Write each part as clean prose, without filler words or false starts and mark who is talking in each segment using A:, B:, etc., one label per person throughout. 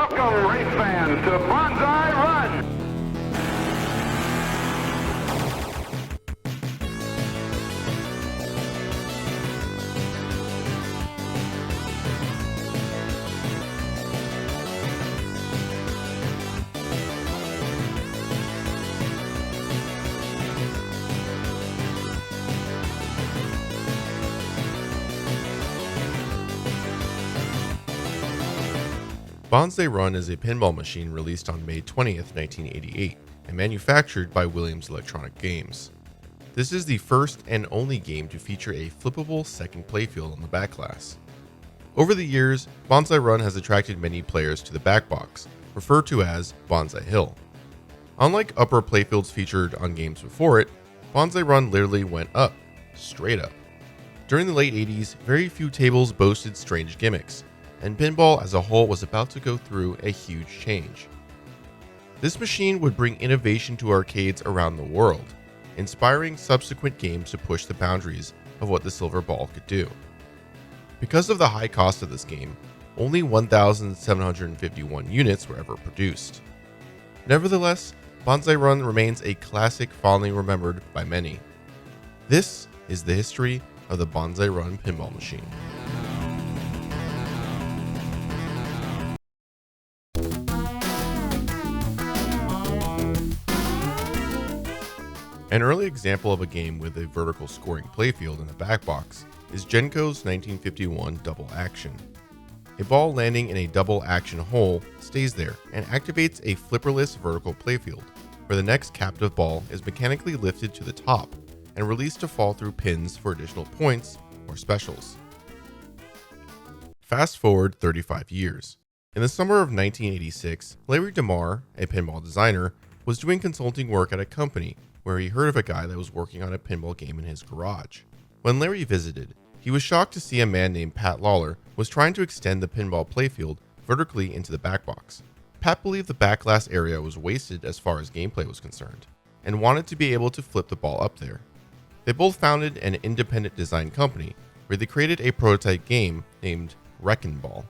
A: Welcome, race fans, to Banzai Run.
B: Banzai Run is a pinball machine released on May 20th, 1988, and manufactured by Williams Electronic Games. This is the first and only game to feature a flippable second playfield on the backglass. Over the years, Banzai Run has attracted many players to the backbox, referred to as Banzai Hill. Unlike upper playfields featured on games before it, Banzai Run literally went up, straight up. During the late 80s, very few tables boasted strange gimmicks, and pinball as a whole was about to go through a huge change. This machine would bring innovation to arcades around the world, inspiring subsequent games to push the boundaries of what the silver ball could do. Because of the high cost of this game, only 1,751 units were ever produced. Nevertheless, Banzai Run remains a classic fondly remembered by many. This is the history of the Banzai Run pinball machine. An early example of a game with a vertical scoring playfield in the backbox is Genco's 1951 Double Action. A ball landing in a double action hole stays there and activates a flipperless vertical playfield, where the next captive ball is mechanically lifted to the top and released to fall through pins for additional points or specials. Fast forward 35 years. In the summer of 1986, Larry DeMar, a pinball designer, was doing consulting work at a company where he heard of a guy that was working on a pinball game in his garage. When Larry visited, he was shocked to see a man named Pat Lawler was trying to extend the pinball playfield vertically into the backbox. Pat believed the backglass area was wasted as far as gameplay was concerned, and wanted to be able to flip the ball up there. They both founded an independent design company where they created a prototype game named Wreckin' Ball.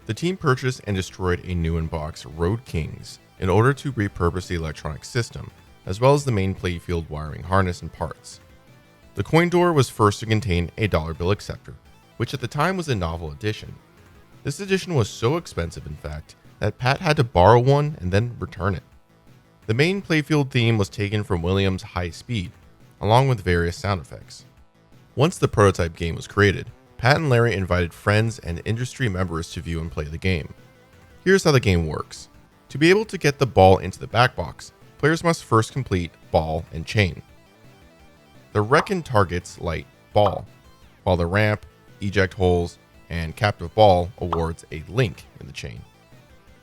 B: The team purchased and destroyed a new in-box Road Kings in order to repurpose the electronic system, as well as the main playfield wiring harness and parts. The coin door was first to contain a dollar bill acceptor, which at the time was a novel addition. This edition was so expensive, in fact, that Pat had to borrow one and then return it. The main playfield theme was taken from Williams' High Speed, along with various sound effects. Once the prototype game was created, Pat and Larry invited friends and industry members to view and play the game. Here's how the game works. To be able to get the ball into the backbox, players must first complete ball and chain. The reckon targets light ball, while the ramp, eject holes, and captive ball awards a link in the chain.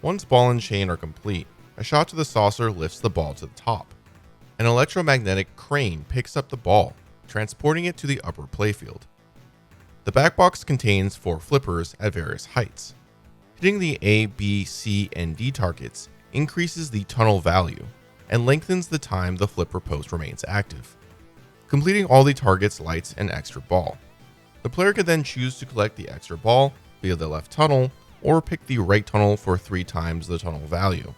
B: Once ball and chain are complete, a shot to the saucer lifts the ball to the top. An electromagnetic crane picks up the ball, transporting it to the upper playfield. The backbox contains 4 flippers at various heights. Hitting the A, B, C, and D targets increases the tunnel value and lengthens the time the flipper post remains active. Completing all the targets lights an extra ball. The player can then choose to collect the extra ball via the left tunnel or pick the right tunnel for 3 times the tunnel value.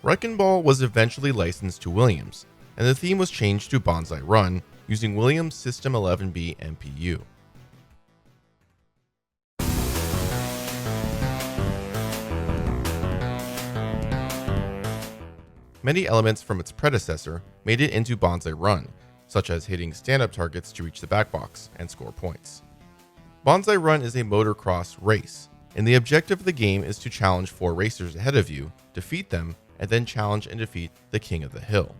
B: Wreckin' Ball was eventually licensed to Williams, and the theme was changed to Banzai Run using Williams System 11B MPU. Many elements from its predecessor made it into Banzai Run, such as hitting stand-up targets to reach the backbox and score points. Banzai Run is a motocross race, and the objective of the game is to challenge 4 racers ahead of you, defeat them, and then challenge and defeat the king of the hill.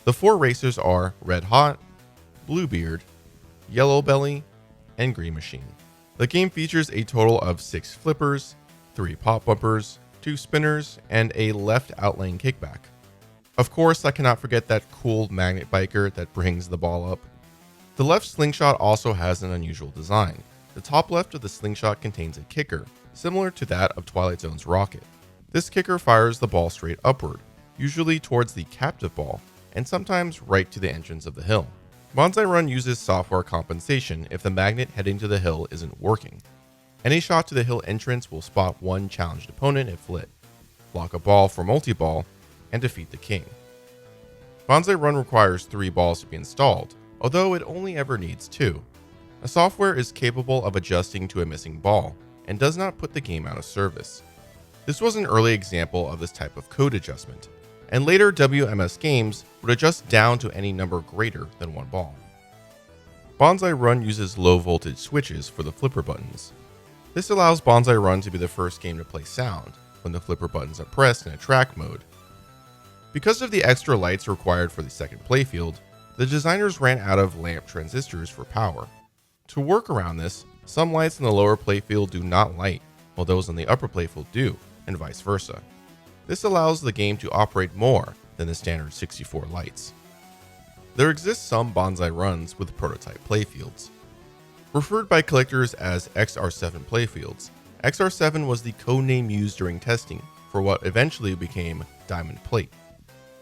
B: The 4 racers are Red Hot, Bluebeard, Yellow Belly, and Green Machine. The game features a total of 6 flippers, 3 pop bumpers, 2 spinners, and a left outlane kickback. Of course, I cannot forget that cool magnet biker that brings the ball up. The left slingshot also has an unusual design. The top left of the slingshot contains a kicker, similar to that of Twilight Zone's rocket. This kicker fires the ball straight upward, usually towards the captive ball, and sometimes right to the entrance of the hill. Banzai Run uses software compensation if the magnet heading to the hill isn't working. Any shot to the hill entrance will spot one challenged opponent if lit, block a ball for multi-ball, and defeat the king. Banzai Run requires 3 balls to be installed, although it only ever needs 2. The software is capable of adjusting to a missing ball, and does not put the game out of service. This was an early example of this type of code adjustment, and later WMS games would adjust down to any number greater than 1 ball. Banzai Run uses low voltage switches for the flipper buttons. This allows Banzai Run to be the first game to play sound when the flipper buttons are pressed in a track mode. Because of the extra lights required for the second playfield, the designers ran out of lamp transistors for power. To work around this, some lights in the lower playfield do not light, while those in the upper playfield do, and vice versa. This allows the game to operate more than the standard 64 lights. There exist some Banzai Runs with prototype playfields. Referred by collectors as XR7 playfields, XR7 was the code name used during testing for what eventually became Diamond Plate.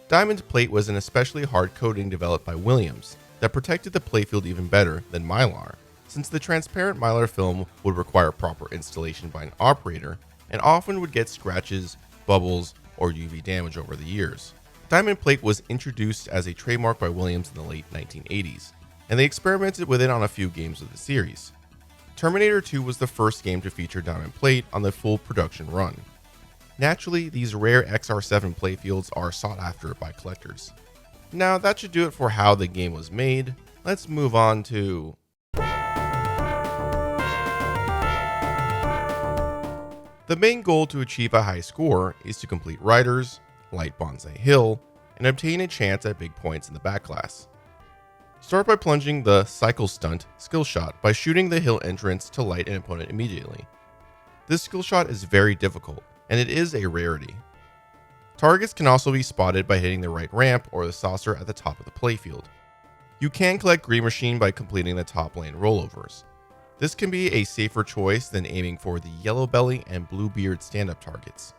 B: Diamond Plate was an especially hard coating developed by Williams that protected the playfield even better than Mylar, since the transparent Mylar film would require proper installation by an operator and often would get scratches, bubbles, or UV damage over the years. Diamond Plate was introduced as a trademark by Williams in the late 1980s, and they experimented with it on a few games of the series. Terminator 2 was the first game to feature Diamond Plate on the full production run. Naturally, these rare XR7 playfields are sought after by collectors. Now that should do it for how the game was made. Let's move on to the main goal to achieve a high score is to complete Riders, light Banzai Hill, and obtain a chance at big points in the back class. Start by plunging the Cycle Stunt skill shot by shooting the hill entrance to light an opponent immediately. This skill shot is very difficult, and it is a rarity. Targets can also be spotted by hitting the right ramp or the saucer at the top of the playfield. You can collect Green Machine by completing the top lane rollovers. This can be a safer choice than aiming for the Yellow Belly and Bluebeard stand-up targets.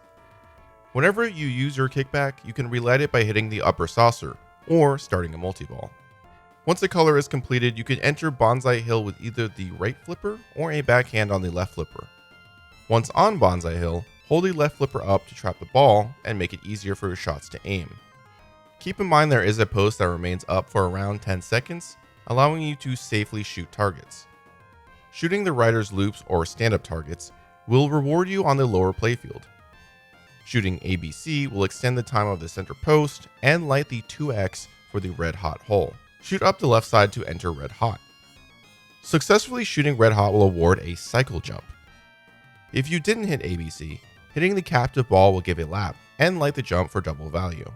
B: Whenever you use your kickback, you can relight it by hitting the upper saucer, or starting a multi-ball. Once the color is completed, you can enter Banzai Hill with either the right flipper or a backhand on the left flipper. Once on Banzai Hill, hold the left flipper up to trap the ball and make it easier for your shots to aim. Keep in mind there is a post that remains up for around 10 seconds, allowing you to safely shoot targets. Shooting the rider's loops or stand-up targets will reward you on the lower playfield. Shooting ABC will extend the time of the center post and light the 2x for the red hot hole. Shoot up the left side to enter red hot. Successfully shooting red hot will award a cycle jump. If you didn't hit ABC, hitting the captive ball will give a lap and light the jump for double value.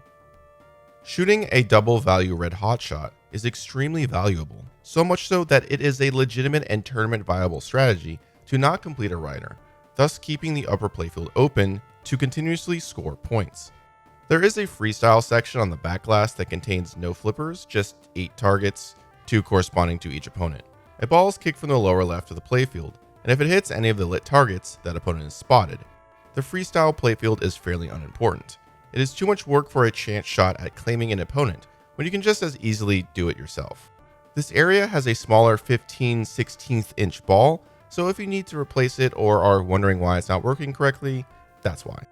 B: Shooting a double value red hot shot is extremely valuable, so much so that it is a legitimate and tournament viable strategy to not complete a rider, thus keeping the upper playfield open to continuously score points. There is a freestyle section on the back glass that contains no flippers, just 8 targets, 2 corresponding to each opponent. A ball is kicked from the lower left of the playfield, and if it hits any of the lit targets, that opponent is spotted. The freestyle playfield is fairly unimportant. It is too much work for a chance shot at claiming an opponent, when you can just as easily do it yourself. This area has a smaller 15/16 inch ball, so if you need to replace it or are wondering why it's not working correctly, that's why.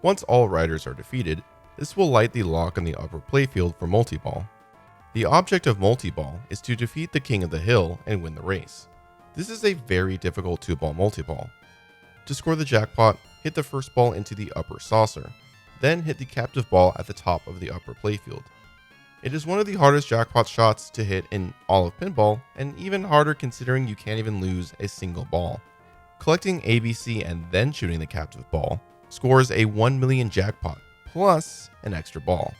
B: Once all riders are defeated, this will light the lock on the upper playfield for multi-ball. The object of multi-ball is to defeat the king of the hill and win the race. This is a very difficult 2-ball multi-ball. To score the jackpot, hit the first ball into the upper saucer, then hit the captive ball at the top of the upper playfield. It is one of the hardest jackpot shots to hit in all of pinball, and even harder considering you can't even lose a single ball. Collecting ABC and then shooting the captive ball scores a 1 million jackpot, plus an extra ball.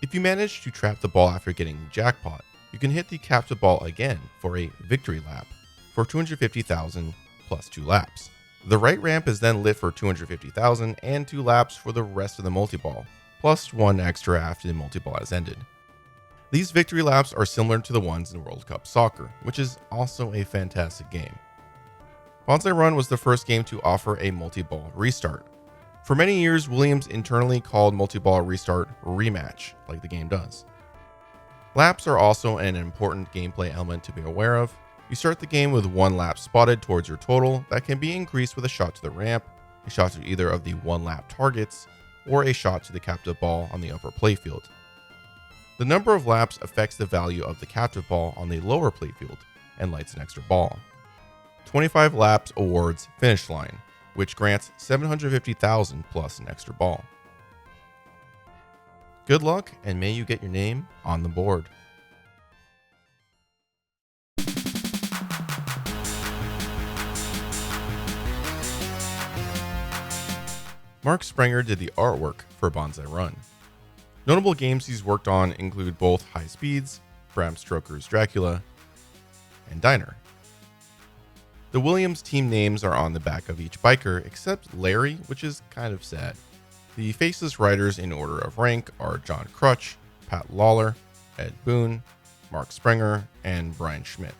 B: If you manage to trap the ball after getting the jackpot, you can hit the captive ball again for a victory lap for 250,000 plus 2 laps. The right ramp is then lit for 250,000 and 2 laps for the rest of the multi-ball, plus 1 extra after the multi-ball has ended. These victory laps are similar to the ones in World Cup Soccer, which is also a fantastic game. Banzai Run was the first game to offer a multi-ball restart. For many years, Williams internally called multi-ball restart rematch, like the game does. Laps are also an important gameplay element to be aware of. You start the game with 1 lap spotted towards your total that can be increased with a shot to the ramp, a shot to either of the 1 lap targets, or a shot to the captive ball on the upper playfield. The number of laps affects the value of the captive ball on the lower playfield and lights an extra ball. 25 laps awards finish line, which grants 750,000 plus an extra ball. Good luck, and may you get your name on the board. Mark Sprenger did the artwork for Banzai Run. Notable games he's worked on include both High Speeds, Bram Stoker's Dracula, and Diner. The Williams team names are on the back of each biker except Larry, which is kind of sad. The faceless riders in order of rank are John Crutch, Pat Lawler, Ed Boone, Mark Sprenger, and Brian Schmidt.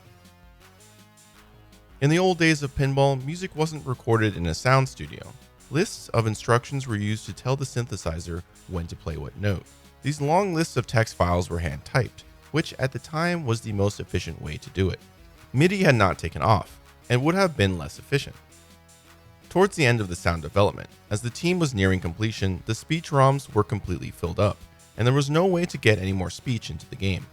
B: In the old days of pinball, music wasn't recorded in a sound studio. Lists of instructions were used to tell the synthesizer when to play what note. These long lists of text files were hand-typed, which at the time was the most efficient way to do it. MIDI had not taken off, and would have been less efficient. Towards the end of the sound development, as the team was nearing completion, the speech ROMs were completely filled up, and there was no way to get any more speech into the game.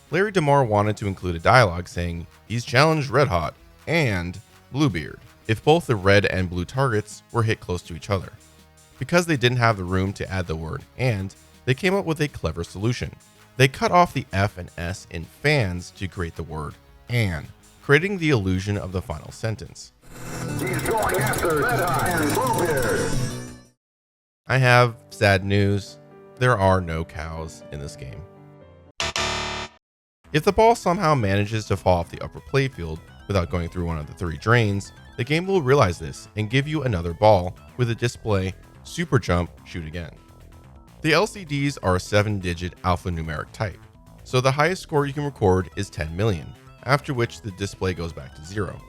B: Larry DeMar wanted to include a dialogue saying, "He's challenged Red Hot," and Bluebeard, if both the red and blue targets were hit close to each other. Because they didn't have the room to add the word "and," they came up with a clever solution. They cut off the F and S in fans to create the word "and," creating the illusion of the final sentence.
A: He's going after Red Hot and Bluebeard.
B: I have sad news. There are no cows in this game. If the ball somehow manages to fall off the upper playfield without going through one of the 3 drains, the game will realize this and give you another ball with a display "Super Jump, Shoot Again." The LCDs are a 7-digit alphanumeric type, so the highest score you can record is 10 million, after which the display goes back to 0.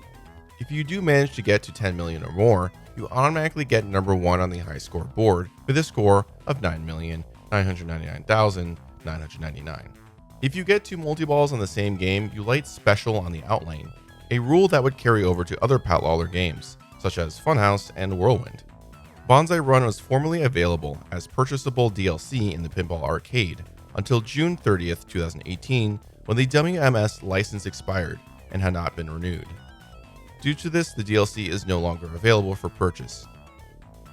B: If you do manage to get to 10 million or more, you automatically get number 1 on the high score board with a score of 9,999,999. If you get 2 multi-balls on the same game, you light special on the outline, a rule that would carry over to other Pat Lawler games, such as Funhouse and Whirlwind. Banzai Run was formerly available as purchasable DLC in the Pinball Arcade until June 30th, 2018, when the WMS license expired and had not been renewed. Due to this, the DLC is no longer available for purchase.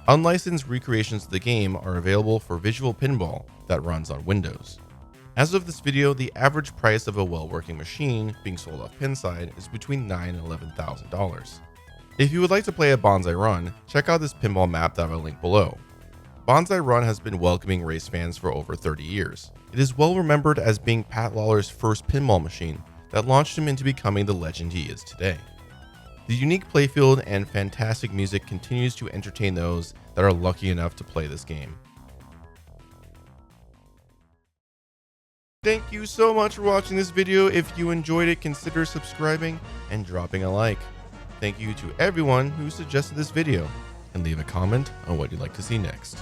B: Unlicensed recreations of the game are available for Visual Pinball that runs on Windows. As of this video, the average price of a well-working machine being sold off Pinside is between $9,000 and $11,000. If you would like to play a Banzai Run, check out this pinball map that I will link below. Banzai Run has been welcoming race fans for over 30 years. It is well remembered as being Pat Lawler's first pinball machine that launched him into becoming the legend he is today. The unique playfield and fantastic music continues to entertain those that are lucky enough to play this game. Thank you so much for watching this video. If you enjoyed it, consider subscribing and dropping a like. Thank you to everyone who suggested this video, and leave a comment on what you'd like to see next.